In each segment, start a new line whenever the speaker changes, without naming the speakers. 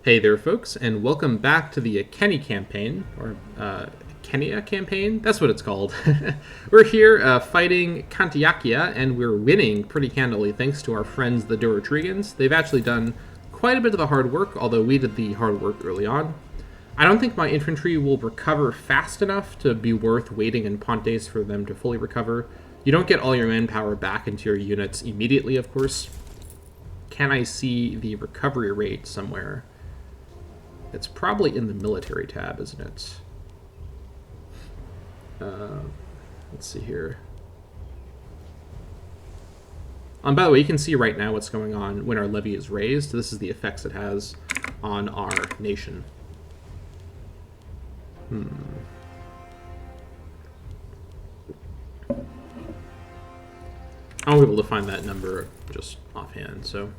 Hey there, folks, and welcome back to the Icenia campaign, or Icenia campaign? That's what it's called. We're here fighting Kantiakia, and we're winning pretty handily thanks to our friends, the Durovernums. They've actually done quite a bit of the hard work, although we did the hard work early on. I don't think my infantry will recover fast enough to be worth waiting in Pontes for them to fully recover. You don't get all your manpower back into your units immediately, of course. Can I see the recovery rate somewhere? It's probably in the military tab, isn't it? Let's see here. By the way, you can see right now what's going on when our levy is raised. This is the effects it has on our nation. I won't be able to find that number just offhand, so...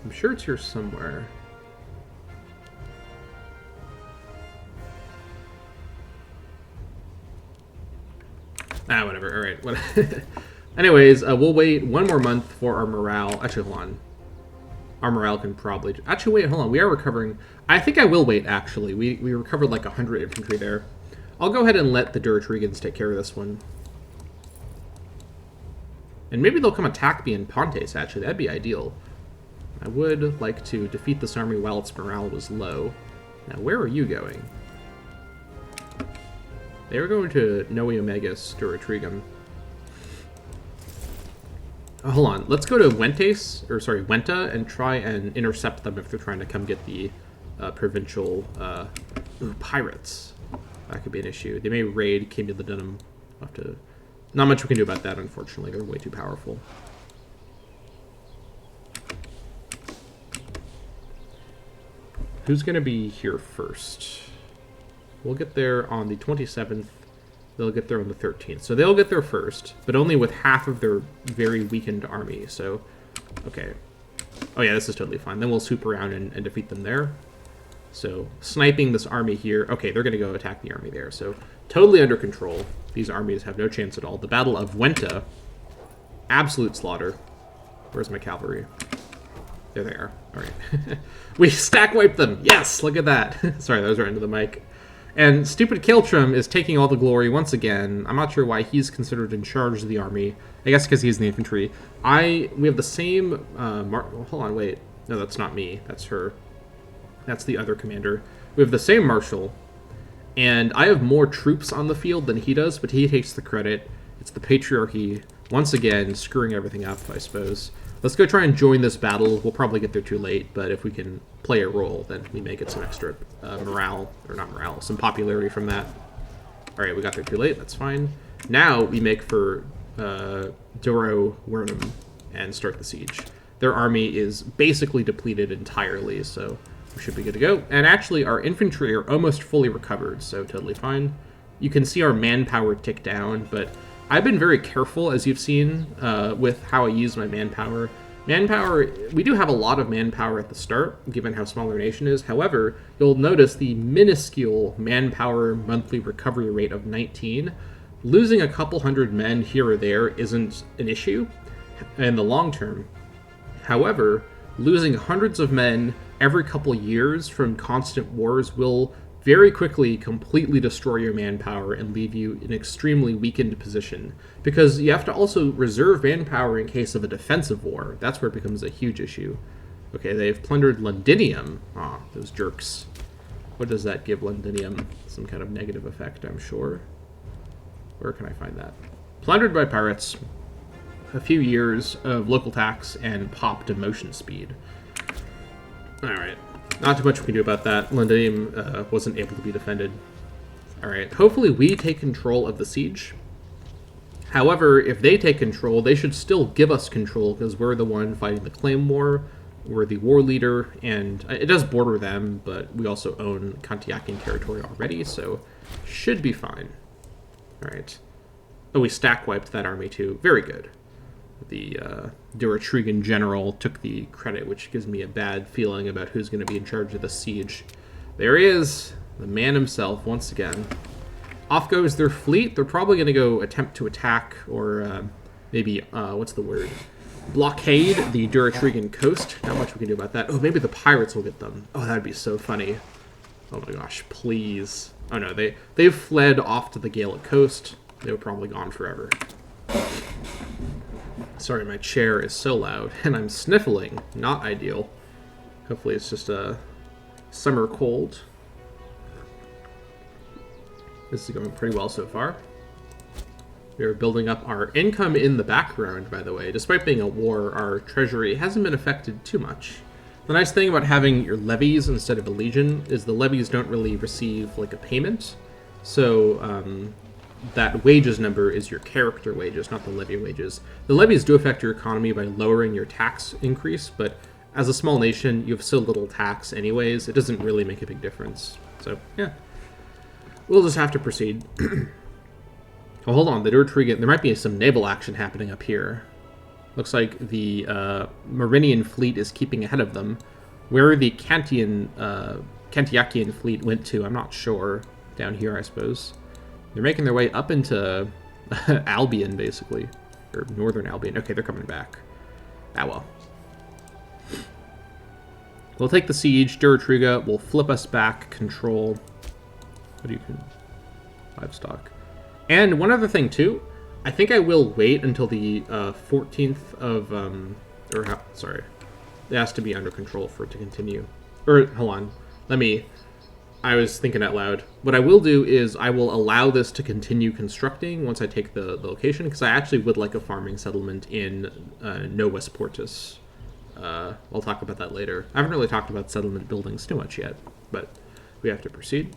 I'm sure it's here somewhere. Whatever. Alright. Anyways, we'll wait one more month for our morale. Actually, hold on. Our morale can probably... Actually, wait, hold on. We are recovering. I think I will wait, actually. We recovered like 100 infantry there. I'll go ahead and let the Durovernums take care of this one. And maybe they'll come attack me in Pontes, actually. That'd be ideal. I would like to defeat this army while its morale was low. Now, where are you going? They were going to Noe Omegas Durovernum. Oh, hold on. Let's go to Wenta, and try and intercept them if they're trying to come get the provincial pirates. That could be an issue. They may raid Cumulodunum. Not much we can do about that, unfortunately. They're way too powerful. Who's going to be here first? We'll get there on the 27th. They'll get there on the 13th. So they'll get there first, but only with half of their very weakened army. So, okay. Oh yeah, this is totally fine. Then we'll swoop around and defeat them there. So, sniping this army here. Okay, they're going to go attack the army there. So, totally under control. These armies have no chance at all. The Battle of Wenta. Absolute slaughter. Where's my cavalry? There they are. All right. We stack wiped them. Yes, look at that. Sorry, that was right into the mic. And stupid Kiltrum is taking all the glory once again. I'm not sure why he's considered in charge of the army. I guess because he's in the infantry. We have the same... hold on, wait. No, that's not me. That's her. That's the other commander. We have the same marshal. And I have more troops on the field than he does, but he takes the credit. It's the patriarchy, once again, screwing everything up, I suppose. Let's go try and join this battle. We'll probably get there too late, but if we can play a role, then we may get some extra some popularity from that. All right, we got there too late. That's fine. Now we make for Durovernum and start the siege. Their army is basically depleted entirely, so we should be good to go. And actually, our infantry are almost fully recovered, so totally fine. You can see our manpower tick down, but I've been very careful, as you've seen, with how I use my manpower. Manpower, we do have a lot of manpower at the start, given how small our nation is. However, you'll notice the minuscule manpower monthly recovery rate of 19. Losing a couple hundred men here or there isn't an issue in the long term. However, losing hundreds of men every couple years from constant wars will very quickly completely destroy your manpower and leave you in an extremely weakened position. Because you have to also reserve manpower in case of a defensive war. That's where it becomes a huge issue. Okay, they've plundered Londinium. Ah, those jerks. What does that give Londinium? Some kind of negative effect, I'm sure. Where can I find that? Plundered by pirates. A few years of local tax and pop demotion speed. Alright. Not too much we can do about that. Londinium wasn't able to be defended. Alright, hopefully we take control of the siege. However, if they take control, they should still give us control, because we're the one fighting the claim war. We're the war leader, and it does border them, but we also own Kantiakian territory already, so should be fine. Alright. Oh, we stack wiped that army too. Very good. The Durovernum general took the credit, which gives me a bad feeling about who's going to be in charge of the siege. There he is, the man himself, once again. Off goes their fleet. They're probably going to go attempt to attack, or maybe, what's the word? blockade the Durovernum coast. Not much we can do about that. Oh, maybe the pirates will get them. Oh, that'd be so funny. Oh my gosh, please. Oh no, they've fled off to the Gaelic coast. They were probably gone forever. Sorry, my chair is so loud, and I'm sniffling. Not ideal. Hopefully it's just a summer cold. This is going pretty well so far. We are building up our income in the background, by the way. Despite being a war, our treasury hasn't been affected too much. The nice thing about having your levies instead of a legion is the levies don't really receive like a payment. So that wages number is your character wages, not the levy wages. The levies do affect your economy by lowering your tax increase, but as a small nation, you have so little tax anyways, it doesn't really make a big difference. So, yeah. We'll just have to proceed. Oh, hold on, the Durovernum, there might be some naval action happening up here. Looks like the Marinian fleet is keeping ahead of them. Where the Cantiacian fleet went to, I'm not sure. Down here, I suppose. They're making their way up into Albion, basically. Or northern Albion. Okay, they're coming back. Ah, well. We'll take the siege. Durovernum will flip us back. Control. What do you can? Livestock. And one other thing, too. I think I will wait until the 14th of... sorry. It has to be under control for it to continue. Or, hold on. I was thinking out loud. What I will do is I will allow this to continue constructing once I take the location, because I actually would like a farming settlement in Novus Portus. I'll talk about that later. I haven't really talked about settlement buildings too much yet, but we have to proceed.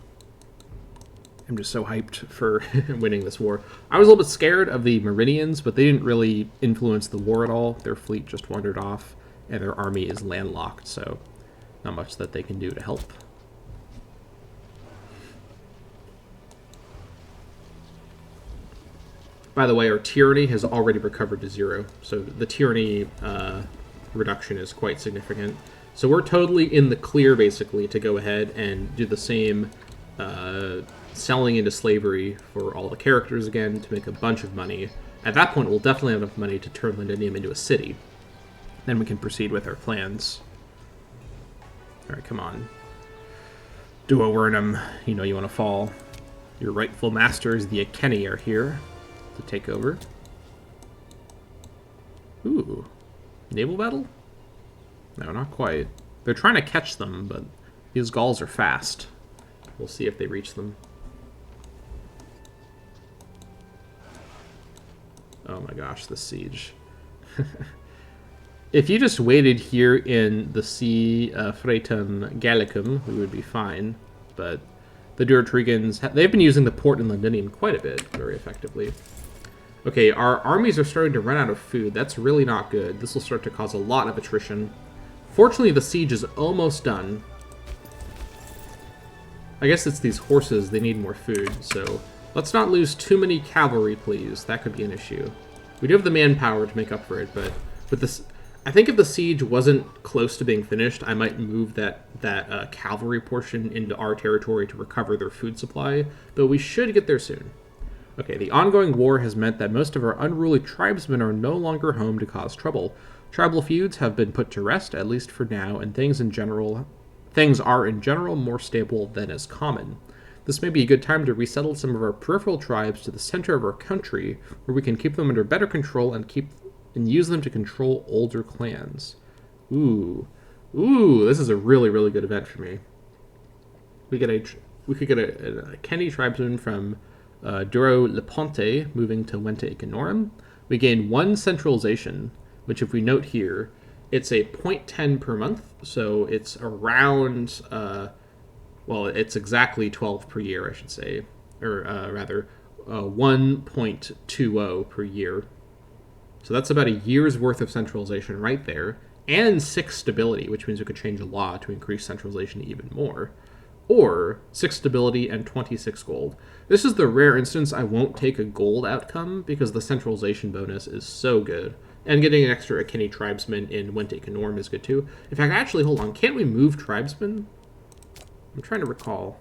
I'm just so hyped for winning this war. I was a little bit scared of the Meridians, but they didn't really influence the war at all. Their fleet just wandered off, and their army is landlocked, so not much that they can do to help. By the way, our tyranny has already recovered to 0, so the tyranny reduction is quite significant. So we're totally in the clear, basically, to go ahead and do the same selling into slavery for all the characters again to make a bunch of money. At that point, we'll definitely have enough money to turn Londinium into a city. Then we can proceed with our plans. Alright, come on. Durovernum, you know you want to fall. Your rightful masters, the Icenia, are here to take over. Ooh. Naval battle? No, not quite. They're trying to catch them, but these Gauls are fast. We'll see if they reach them. Oh my gosh, the siege. If you just waited here in the Sea Fretum Gallicum, we would be fine. But the Durotrigens, they've been using the port in Londinium quite a bit, very effectively. Okay, our armies are starting to run out of food. That's really not good. This will start to cause a lot of attrition. Fortunately, the siege is almost done. I guess it's these horses, they need more food, so let's not lose too many cavalry, please. That could be an issue. We do have the manpower to make up for it, but with this, I think if the siege wasn't close to being finished, I might move that cavalry portion into our territory to recover their food supply, but we should get there soon. Okay, the ongoing war has meant that most of our unruly tribesmen are no longer home to cause trouble. Tribal feuds have been put to rest, at least for now, and things are in general more stable than is common. This may be a good time to resettle some of our peripheral tribes to the center of our country, where we can keep them under better control and use them to control older clans. Ooh, this is a really, really good event for me. We could get a Kenny tribesman from Duro Leponte moving to Wente Icenorum. We gain 1 centralization, which if we note here, it's a 0.10 per month, so it's around, well, it's exactly 12 per year, I should say, or rather, 1.20 per year. So that's about a year's worth of centralization right there, and 6 stability, which means we could change a law to increase centralization even more. Or 6 stability and 26 gold. This is the rare instance I won't take a gold outcome because the centralization bonus is so good. And getting an extra Iceni tribesman in Wente Icenorum is good too. In fact, actually, hold on. Can't we move tribesmen? I'm trying to recall.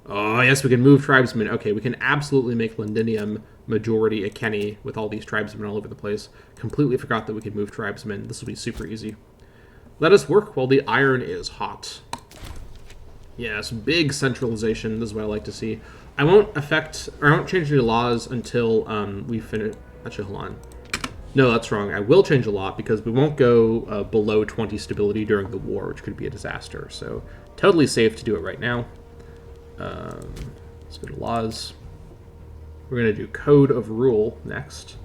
Oh, yes, we can move tribesmen. Okay, we can absolutely make Londinium majority Icenia with all these tribesmen all over the place. Completely forgot that we could move tribesmen. This will be super easy. Let us work while the iron is hot. Yes, big centralization. This is what I like to see. I won't change any laws until we finish. Actually, hold on. No, that's wrong. I will change a lot because we won't go below 20 stability during the war, which could be a disaster. So totally safe to do it right now. Let's go to laws. We're going to do code of rule next.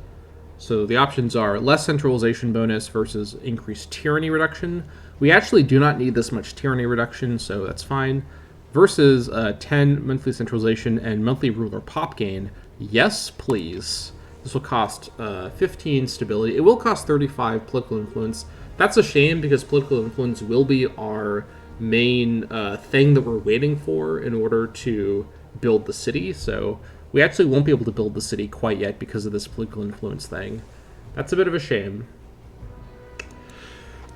So the options are less centralization bonus versus increased tyranny reduction. We actually do not need this much tyranny reduction, so that's fine. Versus 10 monthly centralization and monthly ruler pop gain. Yes, please. This will cost 15 stability. It will cost 35 political influence. That's a shame because political influence will be our main thing that we're waiting for in order to build the city. So we actually won't be able to build the city quite yet because of this political influence thing. That's a bit of a shame.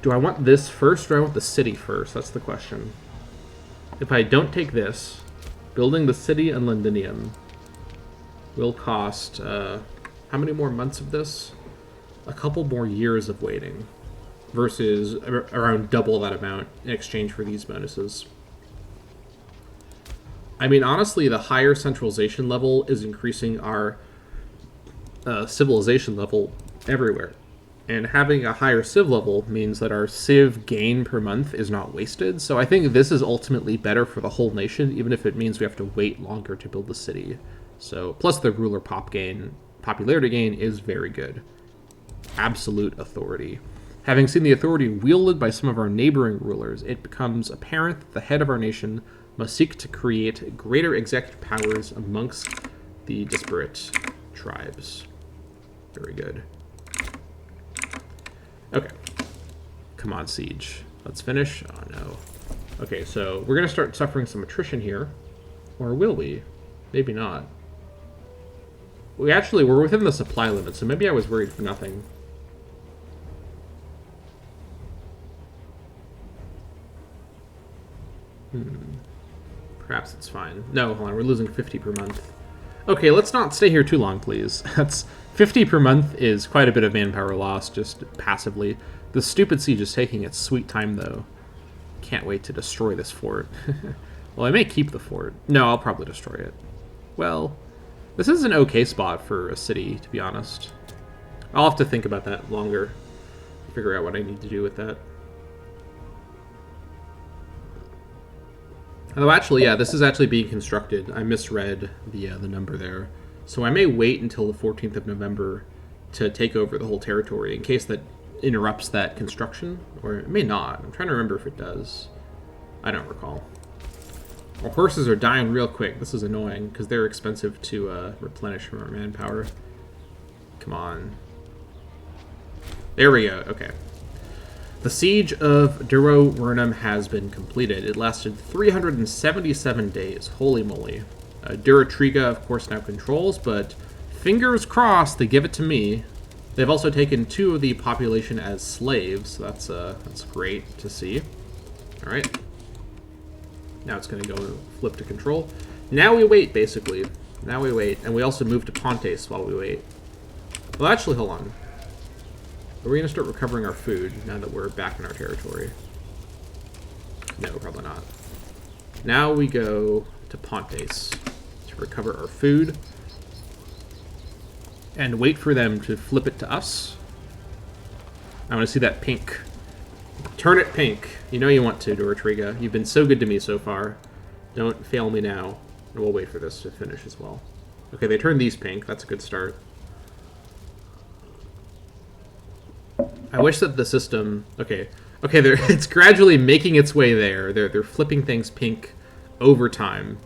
Do I want this first or do I want the city first? That's the question. If I don't take this, building the city and Londinium will cost, how many more months of this? A couple more years of waiting versus around double that amount in exchange for these bonuses. I mean, honestly, the higher centralization level is increasing our civilization level everywhere. And having a higher civ level means that our civ gain per month is not wasted. So I think this is ultimately better for the whole nation, even if it means we have to wait longer to build the city. So, plus the ruler popularity gain is very good. Absolute authority. Having seen the authority wielded by some of our neighboring rulers, it becomes apparent that the head of our nation must seek to create greater executive powers amongst the disparate tribes. Very good. Okay. Come on, Siege. Let's finish. Oh, no. Okay, so we're going to start suffering some attrition here. Or will we? Maybe not. We're within the supply limit, so maybe I was worried for nothing. Perhaps it's fine. No, hold on, we're losing 50 per month. Okay, let's not stay here too long, please. That's 50 per month is quite a bit of manpower loss, just passively. The stupid siege is taking its sweet time, though. Can't wait to destroy this fort. Well, I may keep the fort. No, I'll probably destroy it. Well, this is an okay spot for a city, to be honest. I'll have to think about that longer. Figure out what I need to do with that. Although actually, yeah, this is actually being constructed. I misread the number there. So I may wait until the 14th of November to take over the whole territory in case that interrupts that construction. Or it may not. I'm trying to remember if it does. I don't recall. Our horses are dying real quick. This is annoying because they're expensive to replenish from our manpower. Come on. There we go. Okay. The siege of Durovernum has been completed. It lasted 377 days. Holy moly. Durotriga, of course, now controls, but fingers crossed they give it to me. They've also taken 2 of the population as slaves. So that's great to see. All right. Now it's going to go flip to control. Now we wait, basically. Now we wait. And we also move to Pontes while we wait. Well, actually, hold on. Are we going to start recovering our food now that we're back in our territory? No, probably not. Now we go to Pontes to recover our food. And wait for them to flip it to us. I want to see that pink. Turn it pink. You know you want to, Durotriga. You've been so good to me so far. Don't fail me now. And we'll wait for this to finish as well. Okay, they turned these pink. That's a good start. I wish that the system... Okay, it's gradually making its way there. They're flipping things pink over time.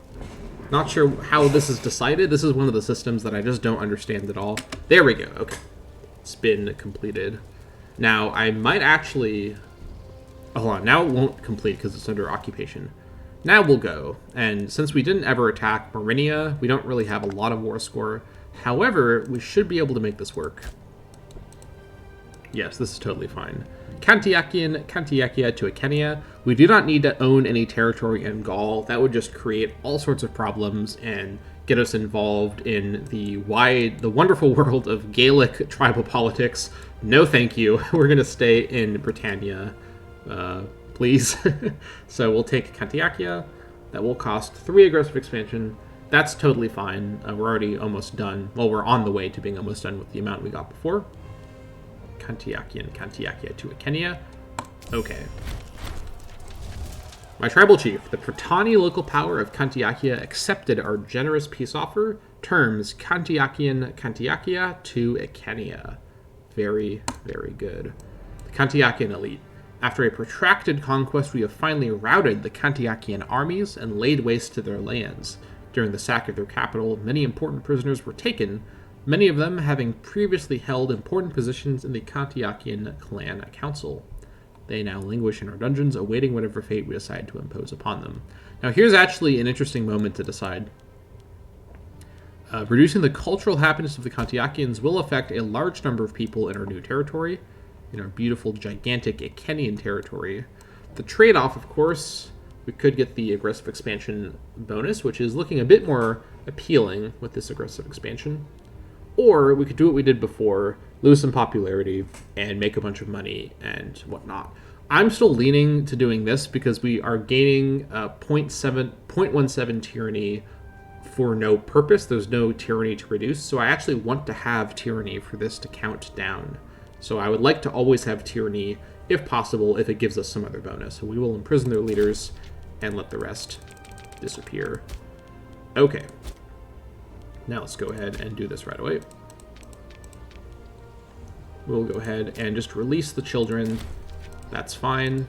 Not sure how this is decided. This is one of the systems that I just don't understand at all. There we go. Okay. It's been completed. Now, I might actually... Oh, hold on. Now it won't complete because it's under occupation. Now we'll go. And since we didn't ever attack Marinia, we don't really have a lot of war score. However, we should be able to make this work. Yes, this is totally fine. Cantiacia to Icenia. We do not need to own any territory in Gaul. That would just create all sorts of problems and get us involved in the wonderful world of Gaelic tribal politics. No, thank you. We're going to stay in Britannia, please. So we'll take Cantiacia. That will cost 3 aggressive expansion. That's totally fine. We're already almost done. Well, we're on the way to being almost done with the amount we got before. Cantiacia to Icenia. Okay. My tribal chief, the Pratani local power of Cantiacia, accepted our generous peace offer. Terms, Cantiacia to Icenia. Very, very good. The Cantiacian elite. After a protracted conquest, we have finally routed the Cantiacian armies and laid waste to their lands. During the sack of their capital, many important prisoners were taken, many of them having previously held important positions in the Cantiacian clan council. They now languish in our dungeons, awaiting whatever fate we decide to impose upon them. Now, here's actually an interesting moment to decide. Reducing the cultural happiness of the Cantiacians will affect a large number of people in our new territory, in our beautiful, gigantic Icenian territory. The trade-off, of course, we could get the aggressive expansion bonus, which is looking a bit more appealing with this aggressive expansion. Or we could do what we did before, lose some popularity, and make a bunch of money and whatnot. I'm still leaning to doing this because we are gaining 0.17 tyranny for no purpose. There's no tyranny to reduce, so I actually want to have tyranny for this to count down. So I would like to always have tyranny, if possible, if it gives us some other bonus. So we will imprison their leaders and let the rest disappear. Okay. Now let's go ahead and do this right away. We'll go ahead and just release the children. That's fine.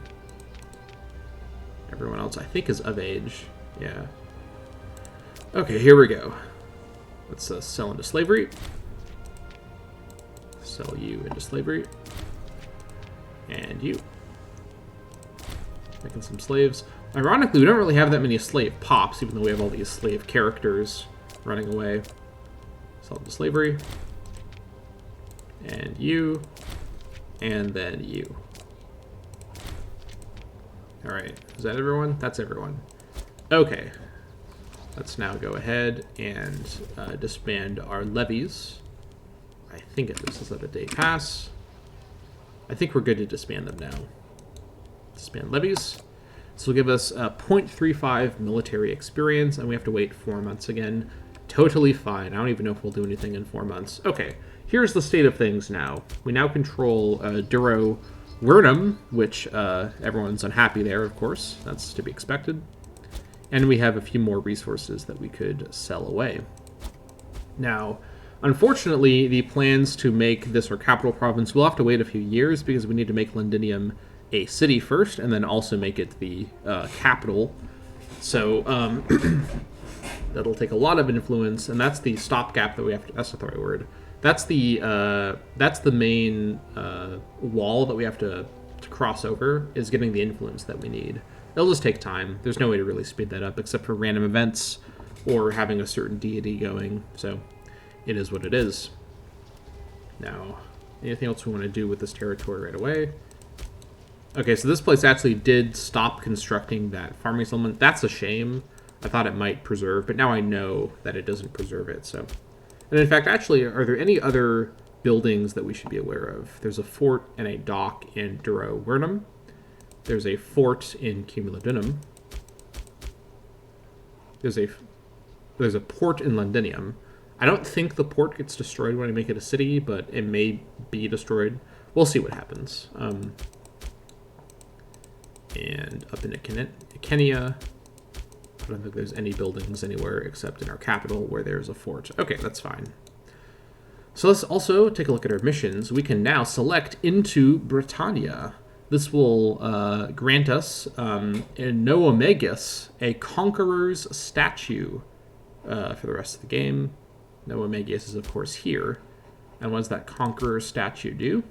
Everyone else, I think, is of age. Yeah. Okay, here we go. Let's sell into slavery. Sell you into slavery. And you. Making some slaves. Ironically, we don't really have that many slave pops, even though we have all these slave characters running away. Sell into slavery. And you. And then you. Alright, is that everyone? That's everyone. Okay. Let's now go ahead and disband our levies. I think it just let a day pass. I think we're good to disband them now. Disband levies. This will give us 0.35 military experience, and we have to wait 4 months again. Totally fine. I don't even know if we'll do anything in 4 months. Okay, here's the state of things now. We now control Durovernum, which everyone's unhappy there, of course. That's to be expected. And we have a few more resources that we could sell away. Now, unfortunately, the plans to make this our capital province will have to wait a few years because we need to make Londinium a city first and then also make it the capital. So that'll take a lot of influence, and that's the stopgap that we have to, that's the right word. That's the main wall that we have to cross over, is getting the influence that we need. It'll just take time. There's no way to really speed that up except for random events or having a certain deity going. So it is what it is. Now, anything else we want to do with this territory right away? Okay, so this place actually did stop constructing that farming settlement. That's a shame. I thought it might preserve, but now I know that it doesn't preserve it. So, and in fact, actually, are there any other buildings that we should be aware of? There's a fort and a dock in Durovernum. There's a fort in Cumulodunum. There's a port in Londinium. I don't think the port gets destroyed when I make it a city, but it may be destroyed. We'll see what happens. And up in Icenia, I don't think there's any buildings anywhere except in our capital where there's a fort. Okay, that's fine. So let's also take a look at our missions. We can now select into Britannia. This will grant us in Noemegus a conqueror's statue for the rest of the game. Noemegus is, of course, here. And what does that conqueror's statue do?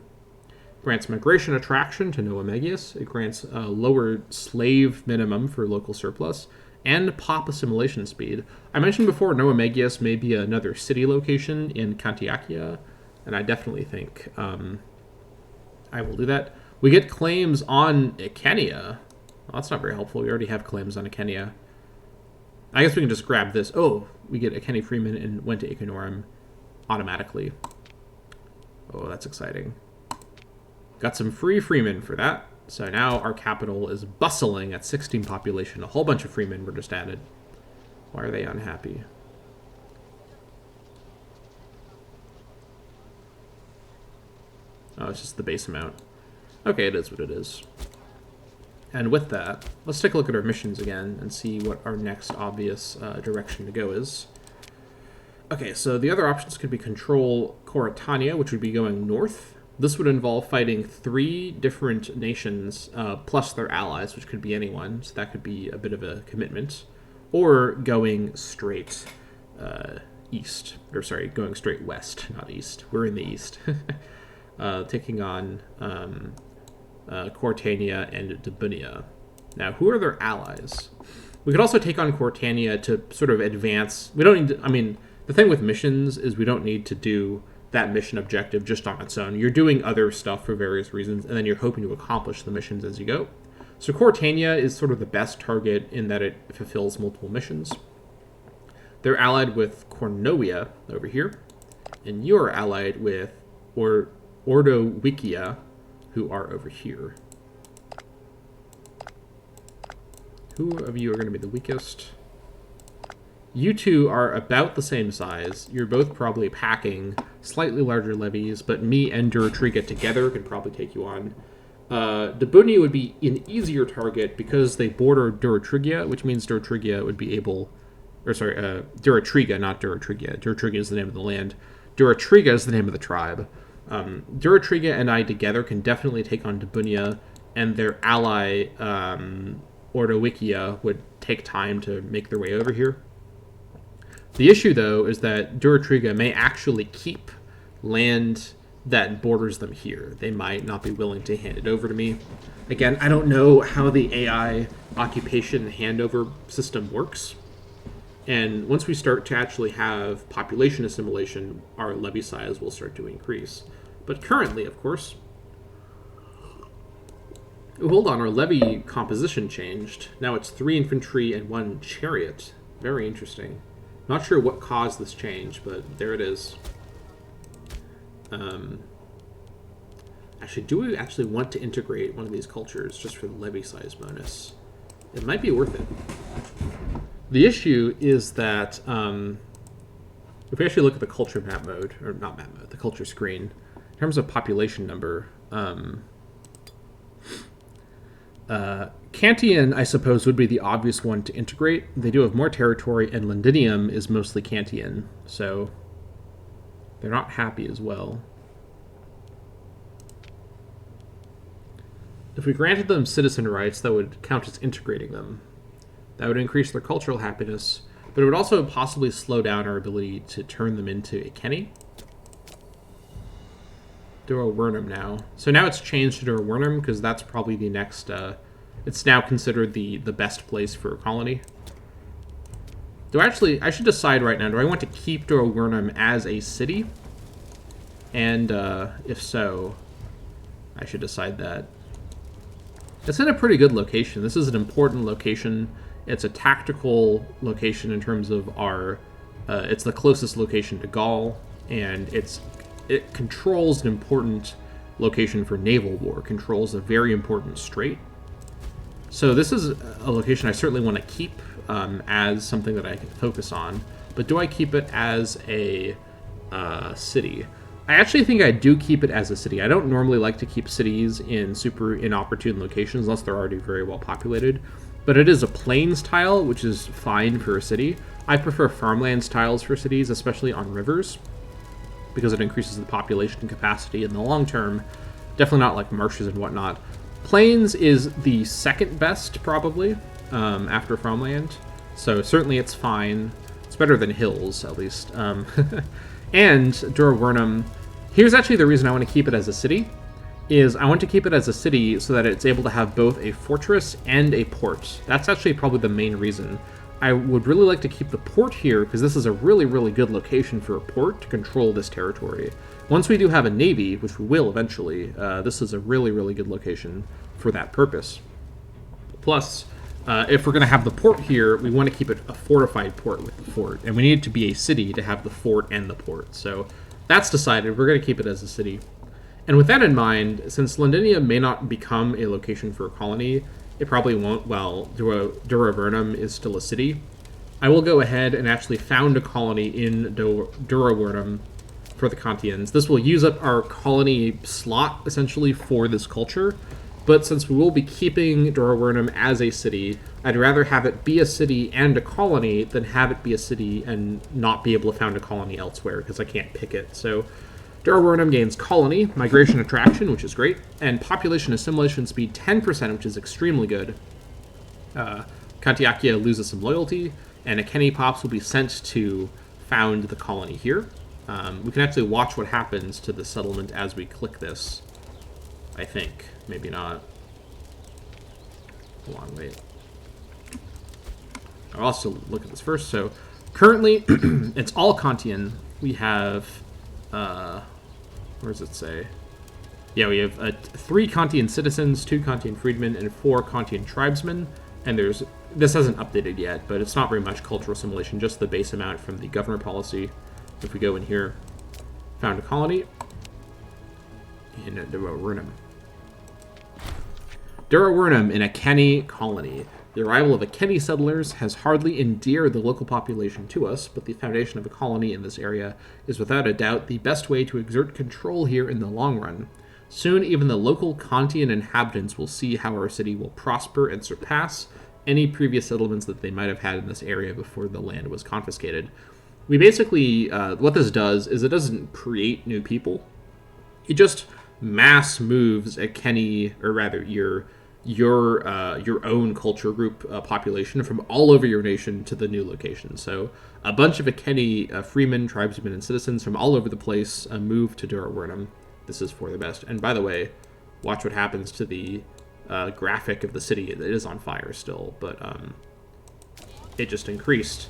Grants migration attraction to Noemegus. It grants a lower slave minimum for local surplus and pop assimilation speed. I mentioned before Noemegus may be another city location in Cantiacia, and I definitely think I will do that. We get claims on Icenia. Well, that's not very helpful. We already have claims on Icenia. I guess we can just grab this. Oh, we get Icenia Freeman and went to Icenorum automatically. Oh, that's exciting. Got some free freemen for that. So now our capital is bustling at 16 population. A whole bunch of freemen were just added. Why are they unhappy? Oh, it's just the base amount. Okay, it is what it is. And with that, let's take a look at our missions again and see what our next obvious direction to go is. Okay, so the other options could be control Coritania, which would be going north. This would involve fighting 3 different nations, plus their allies, which could be anyone, so that could be a bit of a commitment. Or going straight east, or sorry, going straight west, not east. We're in the east. Taking on Coritania and Dabunia. Now, who are their allies? We could also take on Coritania to sort of advance. We don't need to, I mean, the thing with missions is we don't need to do that mission objective just on its own. You're doing other stuff for various reasons, and then you're hoping to accomplish the missions as you go. So Coritania is sort of the best target in that it fulfills multiple missions. They're allied with Cornovia over here, and you're allied with Ordowicia, who are over here. Who of you are going to be the weakest? You two are about the same size. You're both probably packing slightly larger levies, but me and Durotriga together can probably take you on. Dabunia would be an easier target because they border Durotriga, which means Durotriga would be able... Or sorry, Durotriga, not Durotriga. Durotriga is the name of the land. Durotriga is the name of the tribe. Durotriga and I together can definitely take on Dabunia, and their ally, Ordowicia, would take time to make their way over here. The issue, though, is that Durotriga may actually keep land that borders them here. They might not be willing to hand it over to me. Again, I don't know how the AI occupation handover system works. And once we start to actually have population assimilation, our levy size will start to increase. But currently, of course... Oh, hold on, our levy composition changed. Now it's 3 infantry and 1 chariot. Very interesting. Not sure what caused this change, but there it is. Actually, do we actually want to integrate one of these cultures just for the levy size bonus? It might be worth it. The issue is that if we actually look at the culture map mode, or not map mode, the culture screen, in terms of population number, Cantian, I suppose, would be the obvious one to integrate. They do have more territory, and Londinium is mostly Cantian, so they're not happy as well. If we granted them citizen rights, that would count as integrating them. That would increase their cultural happiness, but it would also possibly slow down our ability to turn them into Iceni. Durovernum now. So now it's changed to Durovernum because that's probably the next... it's now considered the best place for a colony. I should decide right now, do I want to keep Durovernum as a city? And if so, I should decide that. It's in a pretty good location. This is an important location. It's a tactical location in terms of our... it's the closest location to Gaul, and it controls an important location for naval war. Controls a very important strait. So this is a location I certainly want to keep as something that I can focus on. But do I keep it as a city? I actually think I do keep it as a city. I don't normally like to keep cities in super inopportune locations unless they're already very well populated. But it is a plains tile, which is fine for a city. I prefer farmlands tiles for cities, especially on rivers, because it increases the population capacity in the long term. Definitely not like marshes and whatnot. Plains is the second best, probably, after farmland. So certainly it's fine. It's better than hills, at least. And Durovernum, here's actually the reason I want to keep it as a city, is I want to keep it as a city so that it's able to have both a fortress and a port. That's actually probably the main reason. I would really like to keep the port here, because this is a really, really good location for a port to control this territory. Once we do have a navy, which we will eventually, this is a really, really good location for that purpose. Plus, if we're going to have the port here, we want to keep it a fortified port with the fort. And we need it to be a city to have the fort and the port. So that's decided. We're going to keep it as a city. And with that in mind, since Londinia may not become a location for a colony, it probably won't while Durovernum is still a city, I will go ahead and actually found a colony in Durovernum for the Kantians. This will use up our colony slot, essentially, for this culture. But since we will be keeping Durovernum as a city, I'd rather have it be a city and a colony than have it be a city and not be able to found a colony elsewhere, because I can't pick it. So Durovernum gains colony, migration attraction, which is great, and population assimilation speed 10%, which is extremely good. Kantiakia loses some loyalty, and Icenia Pops will be sent to found the colony here. We can actually watch what happens to the settlement as we click this, I think. Maybe not. Hold on, wait. I'll also look at this first. So, currently, it's all Kantian. We have, where does it say? Yeah, we have 3 Kantian citizens, 2 Kantian freedmen, and 4 Kantian tribesmen. And this hasn't updated yet, but it's not very much cultural assimilation, just the base amount from the governor policy. If we go in here, found a colony in Durovernum. Durovernum in Icenia colony. The arrival of Icenia settlers has hardly endeared the local population to us, but the foundation of a colony in this area is without a doubt the best way to exert control here in the long run. Soon, even the local Kantian inhabitants will see how our city will prosper and surpass any previous settlements that they might have had in this area before the land was confiscated. We basically, what this does is it doesn't create new people. It just mass moves Icenia, or rather your own culture group population from all over your nation to the new location. So a bunch of Icenia freemen, tribesmen, and citizens from all over the place move to Durovernum. This is for the best. And by the way, watch what happens to the graphic of the city. It is on fire still, but it just increased.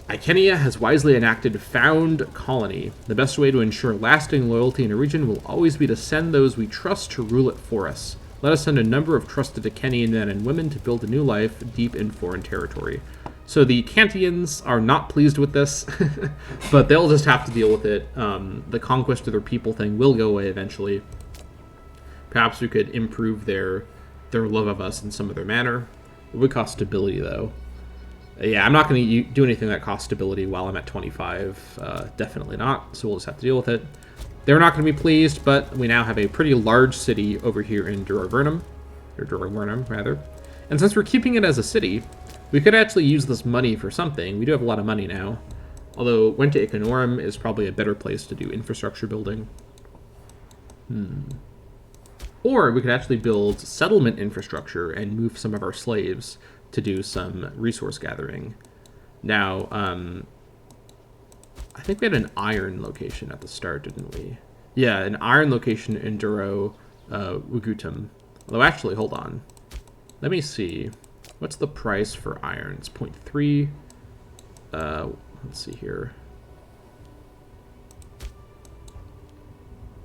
Icenia has wisely enacted Found Colony. The best way to ensure lasting loyalty in a region will always be to send those we trust to rule it for us. Let us send a number of trusted Icenian men and women to build a new life deep in foreign territory. So the Kantians are not pleased with this, but they'll just have to deal with it. The conquest of their people thing will go away eventually. Perhaps we could improve their love of us in some other manner. It would cost stability, though. Yeah, I'm not going to do anything that costs stability while I'm at 25. Definitely not, so we'll just have to deal with it. They're not going to be pleased, but we now have a pretty large city over here in Durovernum, or Durovernum, rather. And since we're keeping it as a city, we could actually use this money for something. We do have a lot of money now, although Wente Econorum is probably a better place to do infrastructure building. Or we could actually build settlement infrastructure and move some of our slaves to do some resource gathering. Now, I think we had an iron location at the start, didn't we? Yeah, an iron location in Duro Wugutum. Although, actually, hold on. Let me see. What's the price for iron? It's 0.3. Let's see here.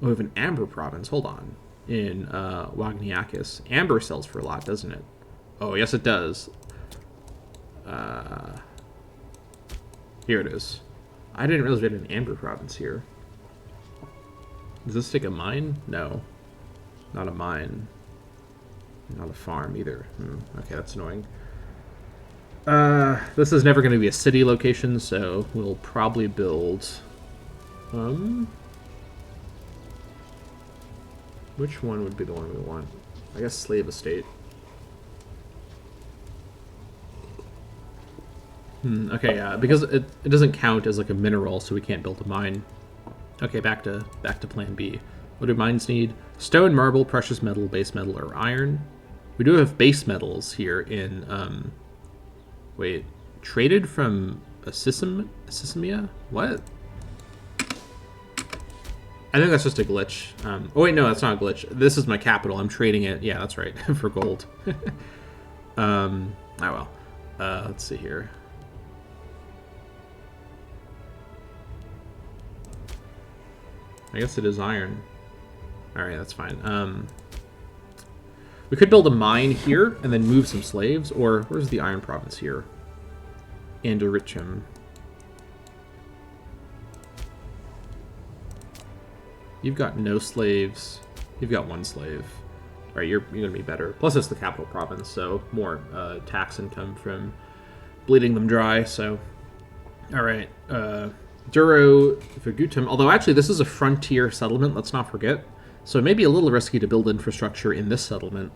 Oh, we have an amber province. Hold on. In Wagniakis. Amber sells for a lot, doesn't it? Oh, yes, it does. Here it is. I didn't realize we had an amber province here. Does this take a mine? No. Not a mine. Not a farm either. Okay, that's annoying. This is never going to be a city location, so we'll probably build... Which one would be the one we want? I guess slave estate. Okay, yeah, because it doesn't count as like a mineral, so we can't build a mine. Okay, back to plan B. What do mines need? Stone, marble, precious metal, base metal, or iron. We do have base metals here in wait, traded from Icenia? What? I think that's just a glitch. Oh wait, no, that's not a glitch. This is my capital. I'm trading it. Yeah, that's right, for gold. Oh well. Let's see here. I guess it is iron. Alright, that's fine. We could build a mine here and then move some slaves, or where's the iron province here? Andorichum. You've got no slaves. You've got one slave. All right, you're going to be better. Plus, it's the capital province, so more tax income from bleeding them dry. So, all right, Durovernum. Although, actually, this is a frontier settlement. Let's not forget. So it may be a little risky to build infrastructure in this settlement.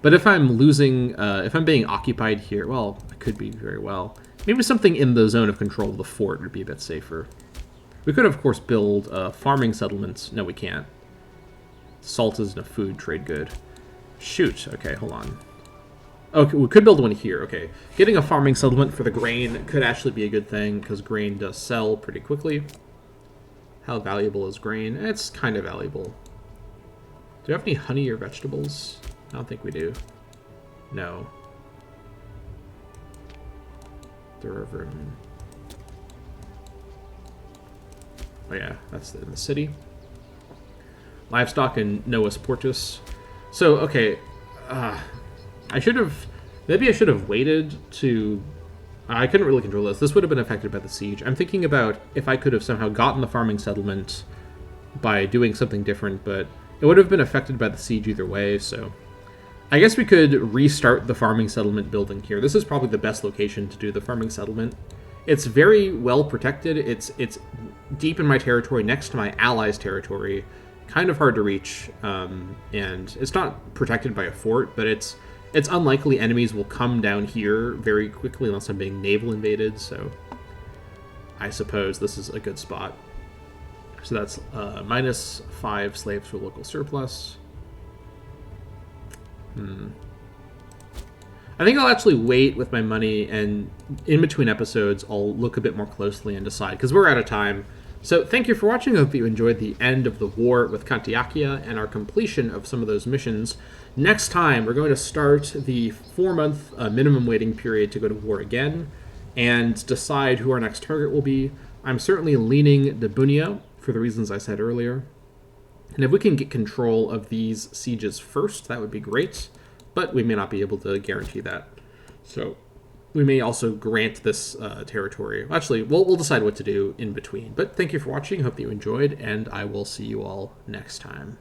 But if I'm losing, if I'm being occupied here, well, I could be very well. Maybe something in the zone of control of the fort would be a bit safer. We could, of course, build farming settlements. No, we can't. Salt isn't a food trade good. Shoot. Okay, hold on. Okay, we could build one here. Okay. Getting a farming settlement for the grain could actually be a good thing, because grain does sell pretty quickly. How valuable is grain? It's kind of valuable. Do you have any honey or vegetables? I don't think we do. No. Durovernum. Oh yeah, that's in the city. Livestock in Novus Portus. So, okay. I should have... Maybe I should have waited to... I couldn't really control this. This would have been affected by the siege. I'm thinking about if I could have somehow gotten the farming settlement by doing something different, but it would have been affected by the siege either way, so... I guess we could restart the farming settlement building here. This is probably the best location to do the farming settlement. It's very well protected. It's deep in my territory, next to my allies' territory. Kind of hard to reach, and it's not protected by a fort, but it's unlikely enemies will come down here very quickly unless I'm being naval invaded, so I suppose this is a good spot. So that's -5 slaves for local surplus. I think I'll actually wait with my money, and in between episodes, I'll look a bit more closely and decide, because we're out of time. So thank you for watching. I hope you enjoyed the end of the war with Kantiakia and our completion of some of those missions. Next time, we're going to start the 4-month minimum waiting period to go to war again, and decide who our next target will be. I'm certainly leaning Dabunia, for the reasons I said earlier. And if we can get control of these sieges first, that would be great. But we may not be able to guarantee that. So we may also grant this territory. Actually, we'll decide what to do in between. But thank you for watching. Hope that you enjoyed, and I will see you all next time.